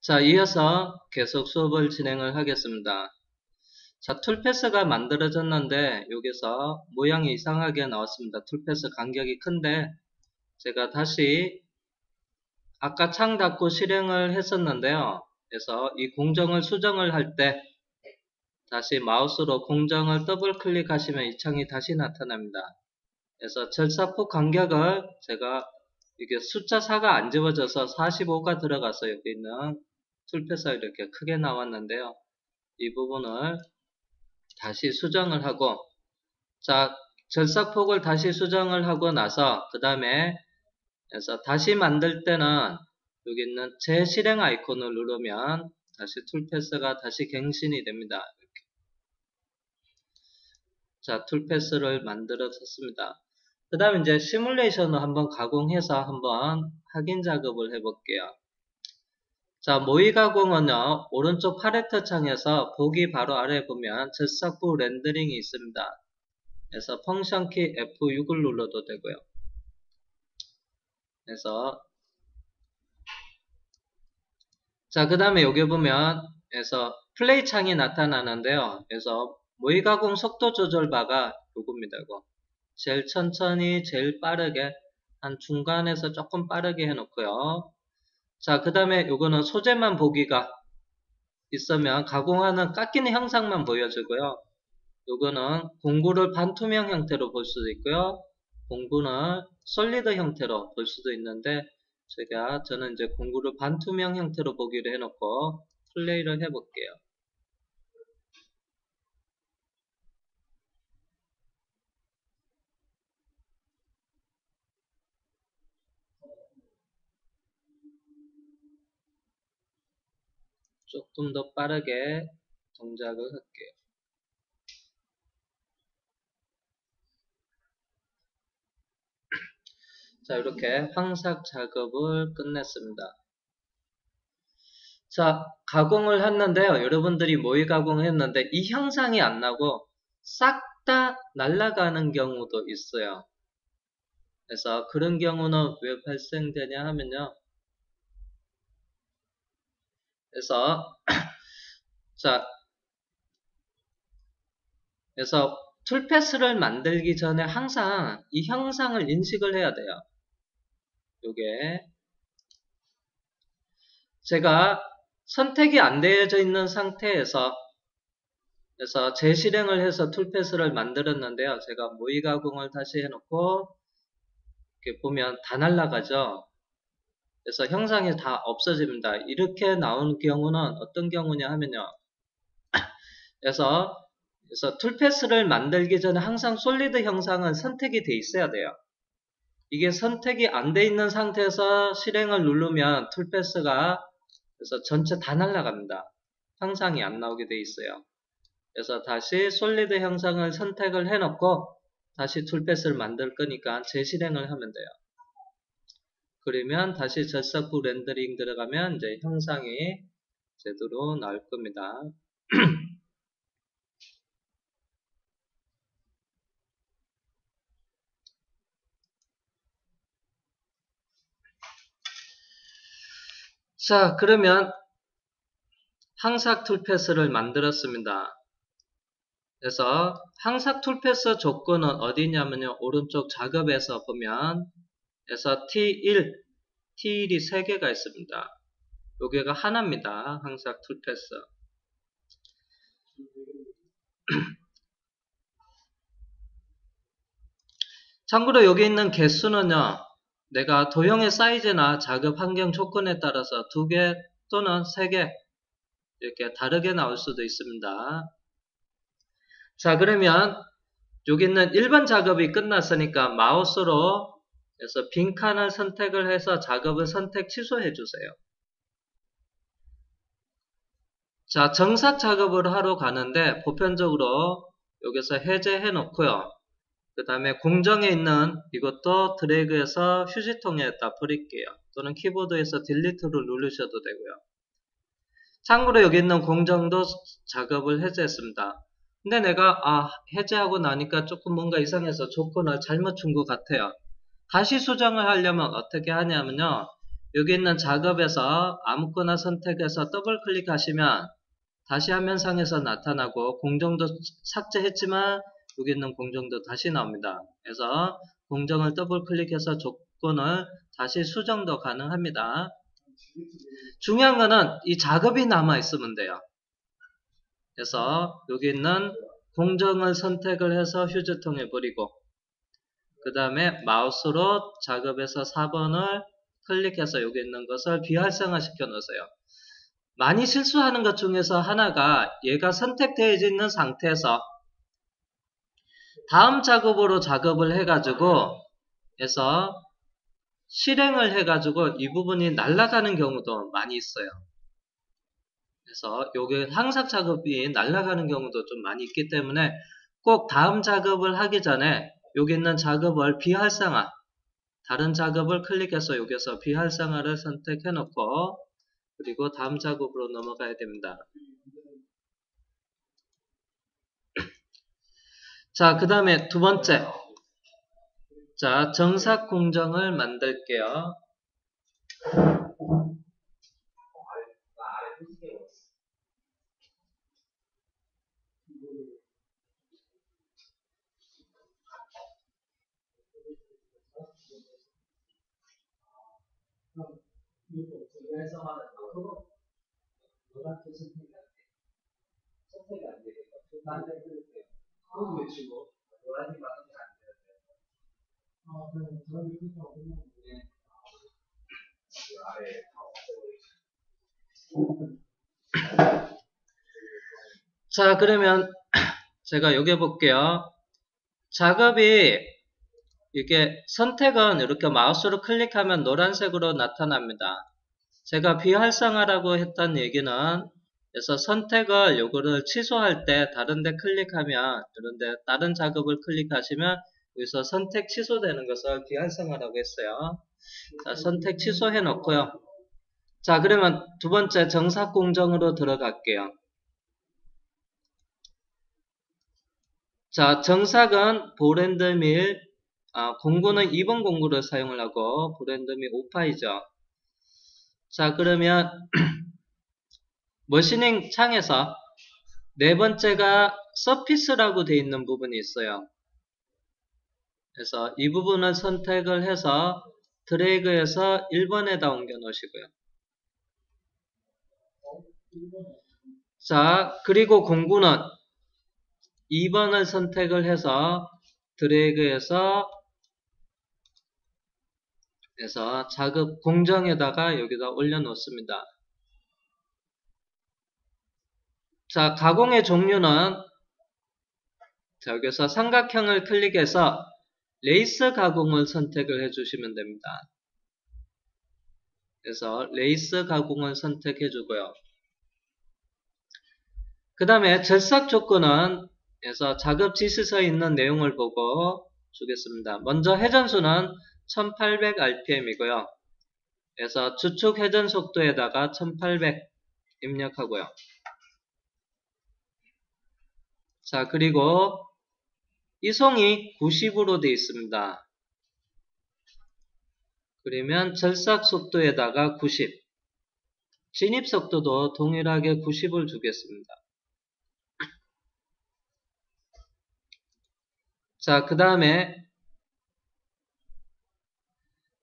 자, 이어서 계속 수업을 진행을 하겠습니다. 자, 툴패스가 만들어졌는데 여기서 모양이 이상하게 나왔습니다. 툴패스 간격이 큰데 제가 다시 아까 창 닫고 실행을 했었는데요. 그래서 이 공정을 수정을 할 때 다시 마우스로 공정을 더블 클릭하시면 이 창이 다시 나타납니다. 그래서 절삭폭 간격을 제가 이게 숫자 4가 안 지워져서 45가 들어가서 여기 있는 툴패스가 이렇게 크게 나왔는데요. 이 부분을 다시 수정을 하고, 자, 절삭폭을 다시 수정을 하고 나서 그 다음에 그래서 다시 만들 때는 여기 있는 재실행 아이콘을 누르면 다시 툴패스가 다시 갱신이 됩니다. 이렇게. 자, 툴패스를 만들었습니다. 그 다음에 이제 시뮬레이션을 한번 가공해서 한번 확인 작업을 해볼게요. 자, 모의 가공은요, 오른쪽 팔레트 창에서 보기 바로 아래 보면 절삭부 렌더링이 있습니다. 그래서 펑션 키 F6을 눌러도 되고요. 그래서 자, 그 다음에 여기 보면 그래서 플레이 창이 나타나는데요. 그래서 모의 가공 속도 조절 바가 요겁니다. 이거. 제일 천천히, 제일 빠르게, 한 중간에서 조금 빠르게 해놓고요. 자, 그 다음에 요거는 소재만 보기가 있으면 가공하는 깎이는 형상만 보여주고요. 요거는 공구를 반투명 형태로 볼 수도 있고요. 공구는 솔리드 형태로 볼 수도 있는데 저는 이제 공구를 반투명 형태로 보기로 해놓고 플레이를 해볼게요. 조금 더 빠르게 동작을 할게요. 자, 이렇게 황삭 작업을 끝냈습니다. 자, 가공을 했는데요. 여러분들이 모의 가공했는데 이 형상이 안 나고 싹 다 날아가는 경우도 있어요. 그래서 그런 경우는 왜 발생되냐 하면요. 그래서 자, 그래서 툴패스를 만들기 전에 항상 이 형상을 인식을 해야 돼요. 요게 제가 선택이 안 되어져 있는 상태에서 그래서 재실행을 해서 툴패스를 만들었는데요. 제가 모의 가공을 다시 해놓고 이렇게 보면 다 날아가죠. 그래서 형상이 다 없어집니다. 이렇게 나오는 경우는 어떤 경우냐 하면요. 그래서 툴패스를 만들기 전에 항상 솔리드 형상은 선택이 돼 있어야 돼요. 이게 선택이 안 돼 있는 상태에서 실행을 누르면 툴패스가 그래서 전체 다 날아갑니다. 형상이 안 나오게 돼 있어요. 그래서 다시 솔리드 형상을 선택을 해놓고 다시 툴패스를 만들 거니까 재실행을 하면 돼요. 그러면 다시 절삭부 렌더링 들어가면 이제 형상이 제대로 나올 겁니다. 자, 그러면 항삭 툴패스를 만들었습니다. 그래서 항삭 툴패스 조건은 어디냐면요. 오른쪽 작업에서 보면 그래서 T1, T1이 3개가 있습니다. 여기가 하나입니다. 항삭 툴패스. 참고로 여기 있는 개수는요. 내가 도형의 사이즈나 작업 환경 조건에 따라서 2개 또는 3개 이렇게 다르게 나올 수도 있습니다. 자, 그러면 여기 있는 1번 작업이 끝났으니까 마우스로 그래서 빈칸을 선택을 해서 작업을 선택 취소해 주세요. 자, 정삭 작업을 하러 가는데 보편적으로 여기서 해제해 놓고요. 그 다음에 공정에 있는 이것도 드래그해서 휴지통에다 버릴게요. 또는 키보드에서 딜리트를 누르셔도 되고요. 참고로 여기 있는 공정도 작업을 해제했습니다. 근데 내가 해제하고 나니까 조금 뭔가 이상해서 조건을 잘못 준 것 같아요. 다시 수정을 하려면 어떻게 하냐면요. 여기 있는 작업에서 아무거나 선택해서 더블 클릭하시면 다시 화면상에서 나타나고 공정도 삭제했지만 여기 있는 공정도 다시 나옵니다. 그래서 공정을 더블 클릭해서 조건을 다시 수정도 가능합니다. 중요한 거는 이 작업이 남아 있으면 돼요. 그래서 여기 있는 공정을 선택을 해서 휴지통에 버리고 그 다음에 마우스로 작업에서 4번을 클릭해서 여기 있는 것을 비활성화 시켜 놓으세요. 많이 실수하는 것 중에서 하나가 얘가 선택되어 있는 상태에서 다음 작업으로 작업을 해가지고 해서 실행을 해가지고 이 부분이 날아가는 경우도 많이 있어요. 그래서 요게 항상 작업이 날아가는 경우도 좀 많이 있기 때문에 꼭 다음 작업을 하기 전에 여기 있는 작업을 비활성화 다른 작업을 클릭해서 여기서 비활성화를 선택해 놓고 그리고 다음 작업으로 넘어가야 됩니다. 자, 그 다음에 두 번째. 자, 정삭 공정을 만들게요. 자, 그러면 제가 여기 볼게요. 작업이 이게 선택은 이렇게 마우스로 클릭하면 노란색으로 나타납니다. 제가 비활성화라고 했던 얘기는 그래서 선택을 요거를 취소할 때 다른 데 클릭하면 이런데 다른 작업을 클릭하시면 여기서 선택 취소되는 것을 비활성화라고 했어요. 자, 선택 취소해 놓고요. 자, 그러면 두 번째 정삭 공정으로 들어갈게요. 자, 정삭은 보랜드밀 공구는 2번 공구를 사용을 하고 보랜드밀 5파이죠. 자, 그러면 머신링 창에서 네 번째가 서피스라고 되어 있는 부분이 있어요. 그래서 이 부분을 선택을 해서 드래그해서 1번에다 옮겨 놓으시고요. 자, 그리고 공구는 2번을 선택을 해서 드래그해서 작업 공정에다가 여기다 올려 놓습니다. 자, 가공의 종류는 자, 여기서 삼각형을 클릭해서 레이스 가공을 선택을 해주시면 됩니다. 그래서 레이스 가공을 선택해 주고요. 그 다음에 절삭 조건은 그래서 작업 지시서에 있는 내용을 보고 주겠습니다. 먼저 회전수는 1800rpm이고요. 그래서 주축 회전 속도에다가 1800 입력하고요. 자, 그리고 이송이 90으로 되어 있습니다. 그러면 절삭 속도에다가 90, 진입 속도도 동일하게 90을 주겠습니다. 자, 그 다음에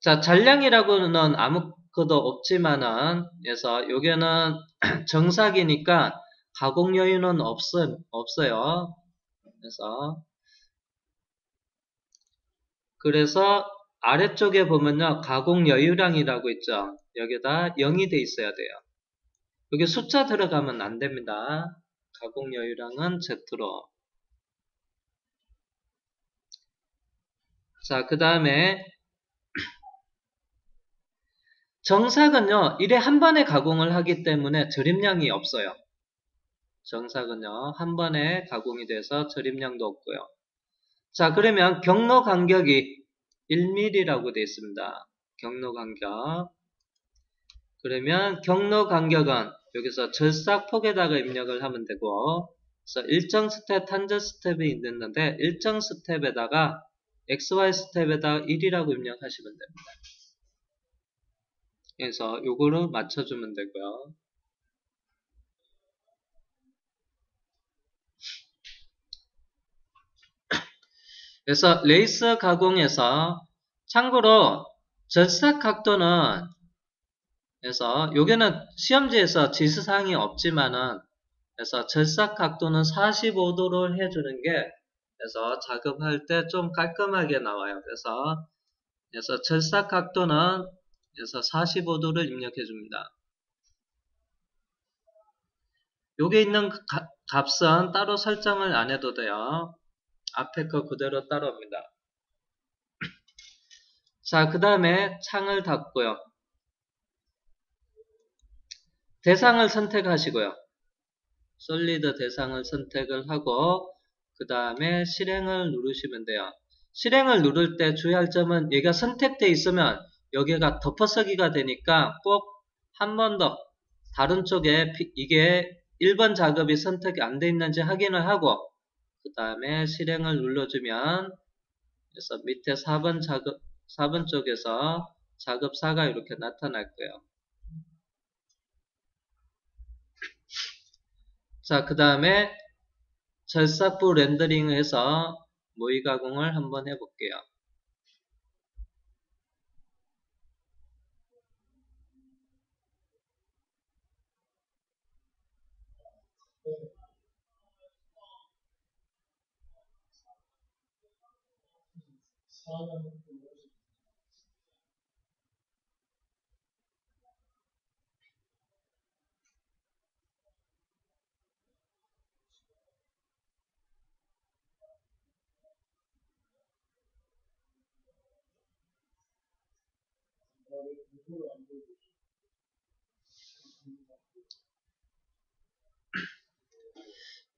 자, 잔량이라고는 아무것도 없지만은 그래서 여기는 정삭이니까 가공 여유는 없어요. 그래서 아래쪽에 보면요. 가공 여유량이라고 있죠. 여기다 0이 돼 있어야 돼요. 여기 숫자 들어가면 안 됩니다. 가공 여유량은 Z로. 자, 그 다음에 정삭은요. 이래 한 번에 가공을 하기 때문에 절임량이 없어요. 정삭은요. 한 번에 가공이 돼서 절임량도 없고요. 자, 그러면 경로 간격이 1mm라고 되어 있습니다. 경로 간격. 그러면 경로 간격은 여기서 절삭폭에다가 입력을 하면 되고, 그래서 일정 스텝, 탄저 스텝이 있는데, 일정 스텝에다가 XY 스텝에다가 1이라고 입력하시면 됩니다. 그래서 요거를 맞춰주면 되고요. 그래서 레이스 가공에서 참고로 절삭 각도는 그래서 여기는 시험지에서 지시사항이 없지만은 그래서 절삭 각도는 45도를 해주는 게 그래서 작업할 때 좀 깔끔하게 나와요. 그래서 절삭 각도는 그래서 45도를 입력해 줍니다. 여기 있는 값은 따로 설정을 안 해도 돼요. 앞에 거 그대로 따라옵니다. 자, 그 다음에 창을 닫고요. 대상을 선택하시고요. 솔리드 대상을 선택을 하고 그 다음에 실행을 누르시면 돼요. 실행을 누를 때 주의할 점은 얘가 선택되어 있으면 여기가 덮어서기가 되니까 꼭 한 번 더 다른 쪽에 이게 1번 작업이 선택이 안 돼 있는지 확인을 하고 그 다음에 실행을 눌러주면 그래서 밑에 4번 쪽에서 작업사가 이렇게 나타날 거예요. 자, 그 다음에 절삭부 렌더링을 해서 모의 가공을 한번 해볼게요.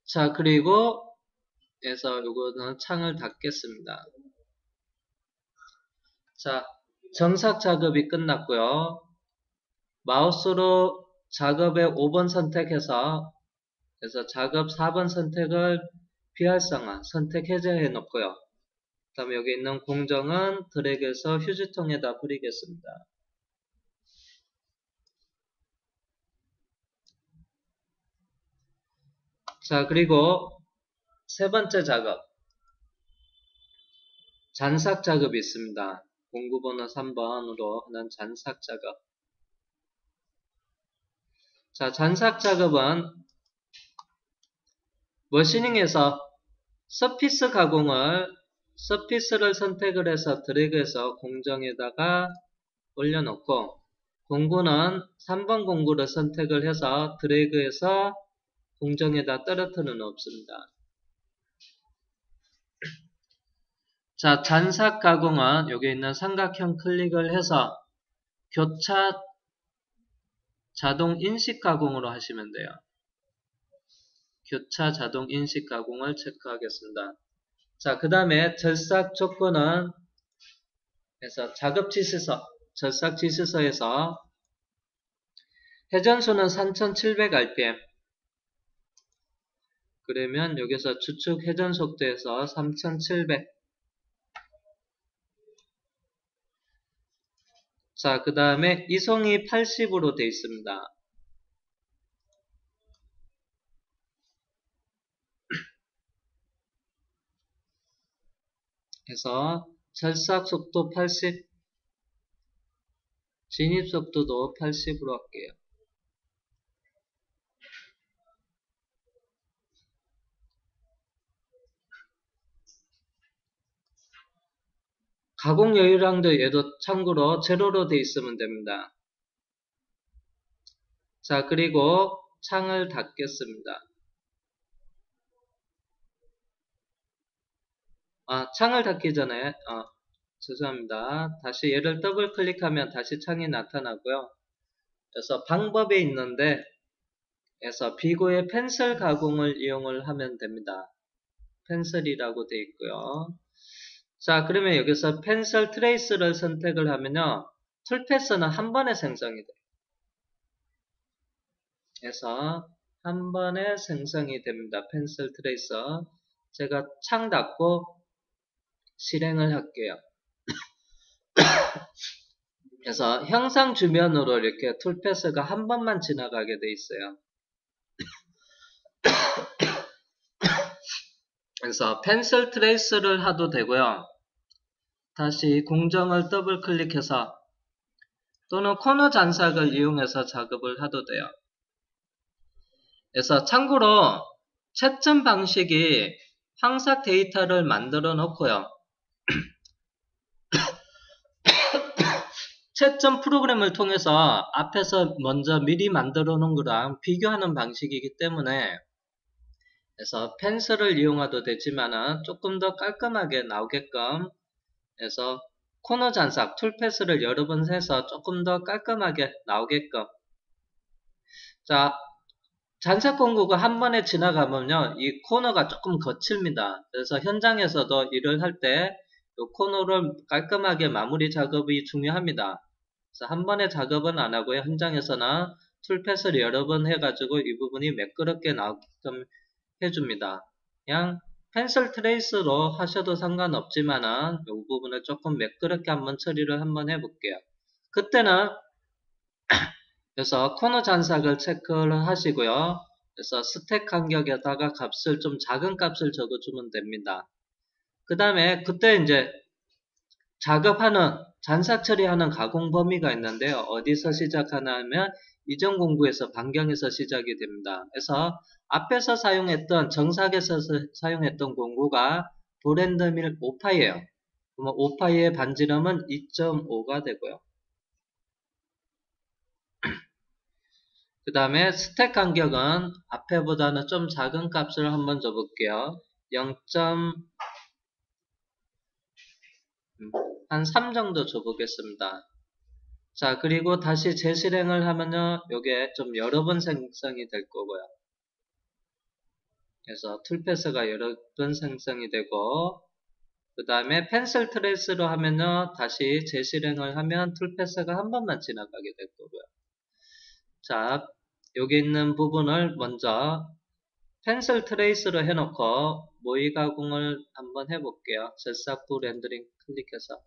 자, 그리고 해서 요거는 창을 닫겠습니다. 자, 정삭 작업이 끝났고요. 마우스로 작업의 5번 선택해서 그래서 작업 4번 선택을 비활성화, 선택 해제해 놓고요. 그 다음에 여기 있는 공정은 드래그해서 휴지통에다 버리겠습니다. 자, 그리고 세 번째 작업. 잔삭 작업이 있습니다. 공구번호 3번으로 하는 잔삭 작업. 자, 잔삭 작업은 머시닝에서 서피스를 선택을 해서 드래그해서 공정에다가 올려놓고 공구는 3번 공구를 선택을 해서 드래그해서 공정에다 떨어뜨려 놓습니다. 자, 잔삭 가공은 여기 있는 삼각형 클릭을 해서 교차 자동 인식 가공으로 하시면 돼요. 교차 자동 인식 가공을 체크하겠습니다. 자, 그 다음에 절삭 조건은 그래서 작업 지시서, 절삭 지시서에서 회전수는 3700rpm 그러면 여기서 주축 회전 속도에서 3700 자, 그 다음에 이송이 80으로 되어 있습니다. 그래서 절삭 속도 80 진입 속도도 80으로 할게요. 가공 여유량도 얘도 참고로 제로로 되어 있으면 됩니다. 자, 그리고 창을 닫겠습니다. 창을 닫기 전에 죄송합니다. 다시 얘를 더블 클릭하면 다시 창이 나타나고요. 그래서 방법이 있는데 그래서 비고의 펜슬 가공을 이용을 하면 됩니다. 펜슬이라고 되어 있고요. 자, 그러면 여기서 펜슬 트레이스를 선택을 하면요. 툴패스는 한 번에 생성이 돼요. 그래서 한 번에 생성이 됩니다. 펜슬 트레이서. 제가 창 닫고 실행을 할게요. 그래서 형상 주변으로 이렇게 툴 패스가 한 번만 지나가게 돼 있어요. 그래서 펜슬 트레이스를 하도 되고요. 다시 공정을 더블 클릭해서 또는 코너 잔삭을 이용해서 작업을 하도 돼요. 그래서 참고로 채점 방식이 황색 데이터를 만들어 놓고요. 채점 프로그램을 통해서 앞에서 먼저 미리 만들어 놓은 거랑 비교하는 방식이기 때문에 그래서 펜슬을 이용해도 되지만은 조금 더 깔끔하게 나오게끔 해서 코너 잔삭 툴 패스를 여러 번 해서 조금 더 깔끔하게 나오게끔. 자, 잔삭 공구가 한 번에 지나가면요, 이 코너가 조금 거칩니다. 그래서 현장에서도 일을 할 때 이 코너를 깔끔하게 마무리 작업이 중요합니다. 그래서 한 번에 작업은 안 하고요. 현장에서는 툴 패스를 여러 번 해가지고 이 부분이 매끄럽게 나오게끔 해줍니다. 그냥 펜슬 트레이스로 하셔도 상관없지만은 이 부분을 조금 매끄럽게 한번 처리를 한번 해볼게요. 그때는 그래서 코너 잔삭을 체크를 하시고요. 그래서 스택 간격에다가 값을 좀 작은 값을 적어주면 됩니다. 그 다음에 그때 이제 작업하는 잔삭 처리하는 가공 범위가 있는데요. 어디서 시작하냐면 이전 공구에서 반경에서 시작이 됩니다. 그래서 앞에서 사용했던 정삭에서 사용했던 공구가 도랜드밀 5파이예요. 그러면 5파이의 반지름은 2.5가 되고요. 그 다음에 스택 간격은 앞에보다는 좀 작은 값을 한번 줘볼게요. 0.3 정도 줘보겠습니다. 자, 그리고 다시 재실행을 하면요, 요게 좀 여러 번 생성이 될 거고요. 그래서 툴패스가 여러 번 생성이 되고, 그 다음에 펜슬 트레이스로 하면요, 다시 재실행을 하면 툴패스가 한 번만 지나가게 될 거고요. 자, 여기 있는 부분을 먼저 펜슬 트레이스로 해놓고 모의 가공을 한번 해볼게요. 젯사프 렌더링 클릭해서.